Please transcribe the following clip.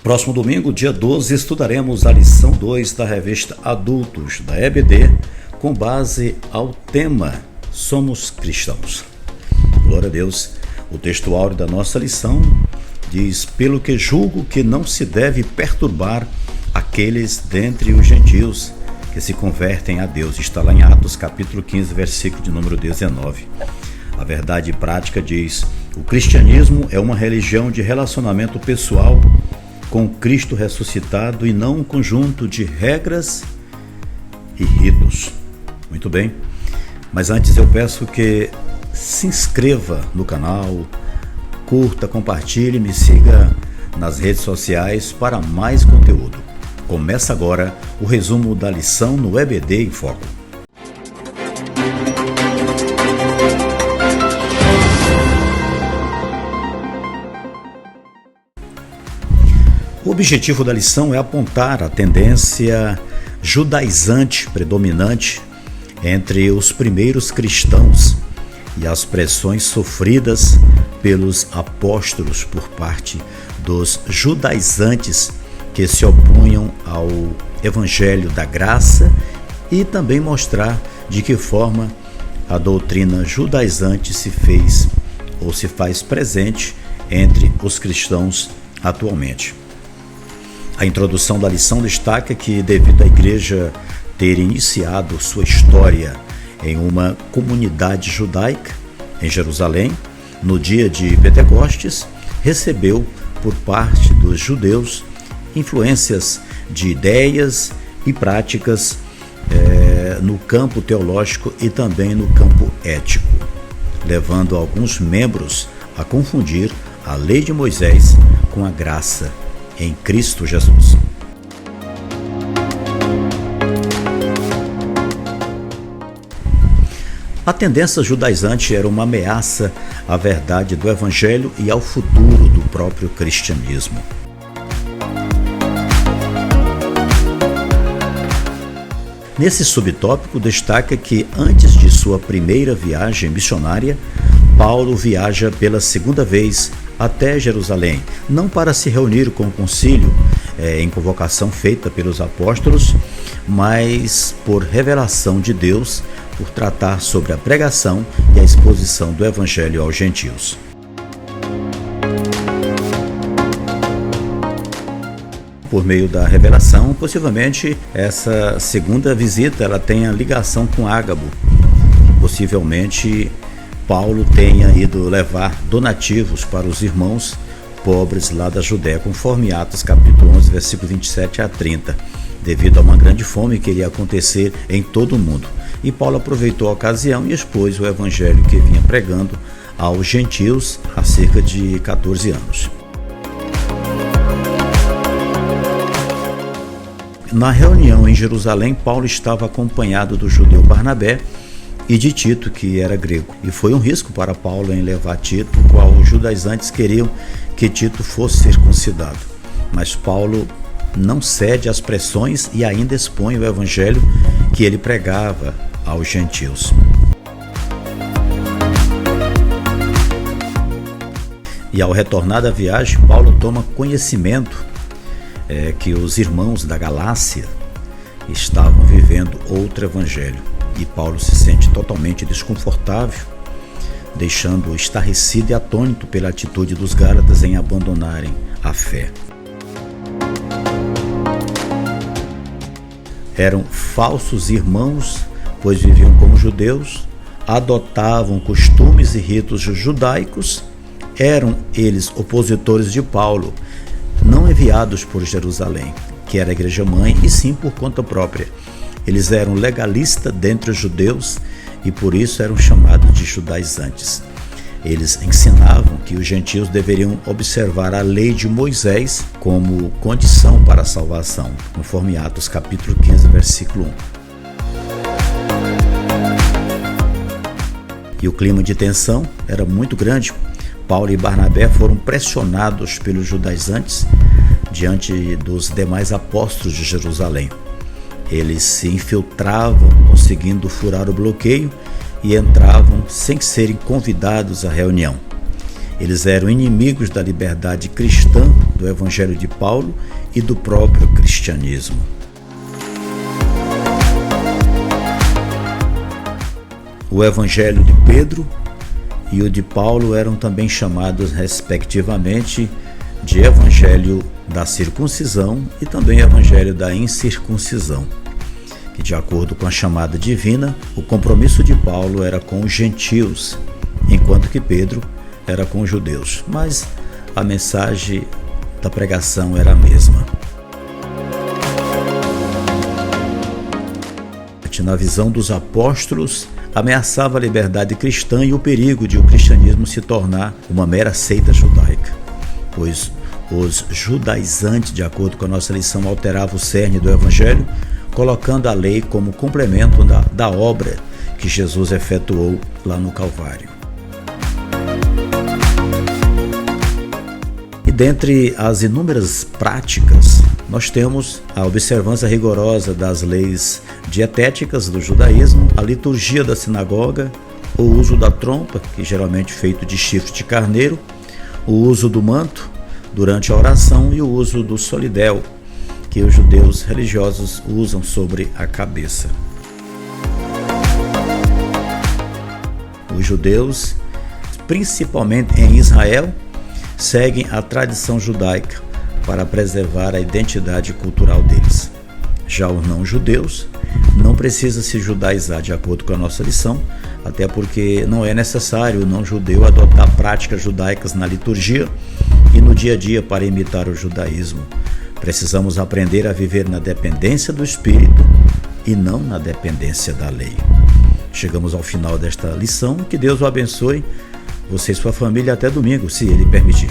Próximo domingo, dia 12, estudaremos a lição 2 da revista Adultos da EBD, com base ao tema Somos Cristãos. Glória a Deus. O texto áureo da nossa lição diz: pelo que julgo que não se deve perturbar aqueles dentre os gentios que se convertem a Deus. Está lá em Atos capítulo 15, versículo de número 19. A verdade prática diz: o cristianismo é uma religião de relacionamento pessoal com Cristo ressuscitado e não um conjunto de regras e ritos. Muito bem, mas antes eu peço que se inscreva no canal, curta, compartilhe, me siga nas redes sociais para mais conteúdo. Começa agora o resumo da lição no EBD em Foco. O objetivo da lição é apontar a tendência judaizante predominante entre os primeiros cristãos e as pressões sofridas pelos apóstolos por parte dos judaizantes que se opunham ao Evangelho da Graça e também mostrar de que forma a doutrina judaizante se fez ou se faz presente entre os cristãos atualmente. A introdução da lição destaca que, devido à igreja ter iniciado sua história em uma comunidade judaica em Jerusalém, no dia de Pentecostes, recebeu por parte dos judeus influências de ideias e práticas no campo teológico e também no campo ético, levando alguns membros a confundir a lei de Moisés com a graça em Cristo Jesus. A tendência judaizante era uma ameaça à verdade do Evangelho e ao futuro do próprio cristianismo. Nesse subtópico, destaca que antes de sua primeira viagem missionária, Paulo viaja pela segunda vez até Jerusalém, não para se reunir com o concílio em convocação feita pelos apóstolos, mas por revelação de Deus, por tratar sobre a pregação e a exposição do Evangelho aos gentios. Por meio da revelação, possivelmente essa segunda visita ela tenha ligação com Ágabo. Possivelmente Paulo tenha ido levar donativos para os irmãos pobres lá da Judéia, conforme Atos capítulo 11, versículo 27 a 30, devido a uma grande fome que iria acontecer em todo o mundo. E Paulo aproveitou a ocasião e expôs o evangelho que vinha pregando aos gentios há cerca de 14 anos. Na reunião em Jerusalém, Paulo estava acompanhado do judeu Barnabé e de Tito, que era grego. E foi um risco para Paulo em levar Tito, qual os judaizantes queriam que Tito fosse circuncidado. Mas Paulo não cede às pressões e ainda expõe o evangelho que ele pregava aos gentios. E ao retornar da viagem, Paulo toma conhecimento que os irmãos da Galácia estavam vivendo outro evangelho. E Paulo se sente totalmente desconfortável, deixando estarrecido e atônito pela atitude dos Gálatas em abandonarem a fé. Eram falsos irmãos, pois viviam como judeus, adotavam costumes e ritos judaicos, eram eles opositores de Paulo, não enviados por Jerusalém, que era a igreja mãe, e sim por conta própria. Eles eram legalistas dentre os judeus e por isso eram chamados de judaizantes. Eles ensinavam que os gentios deveriam observar a lei de Moisés como condição para a salvação, conforme Atos capítulo 15, versículo 1. E o clima de tensão era muito grande. Paulo e Barnabé foram pressionados pelos judaizantes diante dos demais apóstolos de Jerusalém. Eles se infiltravam, conseguindo furar o bloqueio, e entravam sem serem convidados à reunião. Eles eram inimigos da liberdade cristã do Evangelho de Paulo e do próprio cristianismo. O Evangelho de Pedro e o de Paulo eram também chamados, respectivamente, de Evangelho da circuncisão e também Evangelho da incircuncisão, que, de acordo com a chamada divina, o compromisso de Paulo era com os gentios, enquanto que Pedro era com os judeus, mas a mensagem da pregação era a mesma. Na visão dos apóstolos, ameaçava a liberdade cristã e o perigo de o cristianismo se tornar uma mera seita judaica, pois os judaizantes, de acordo com a nossa lição, alteravam o cerne do Evangelho, colocando a lei como complemento da obra que Jesus efetuou lá no Calvário. E dentre as inúmeras práticas, nós temos a observância rigorosa das leis dietéticas do judaísmo, a liturgia da sinagoga, o uso da trompa, que geralmente é feito de chifre de carneiro, o uso do manto durante a oração e o uso do solidel, que os judeus religiosos usam sobre a cabeça. Os judeus, principalmente em Israel, seguem a tradição judaica para preservar a identidade cultural deles. Já os não-judeus não precisam se judaizar, de acordo com a nossa lição, até porque não é necessário o não-judeu adotar práticas judaicas na liturgia e no dia a dia para imitar o judaísmo. Precisamos aprender a viver na dependência do Espírito e não na dependência da lei. Chegamos ao final desta lição. Que Deus o abençoe, você e sua família, até domingo, se Ele permitir.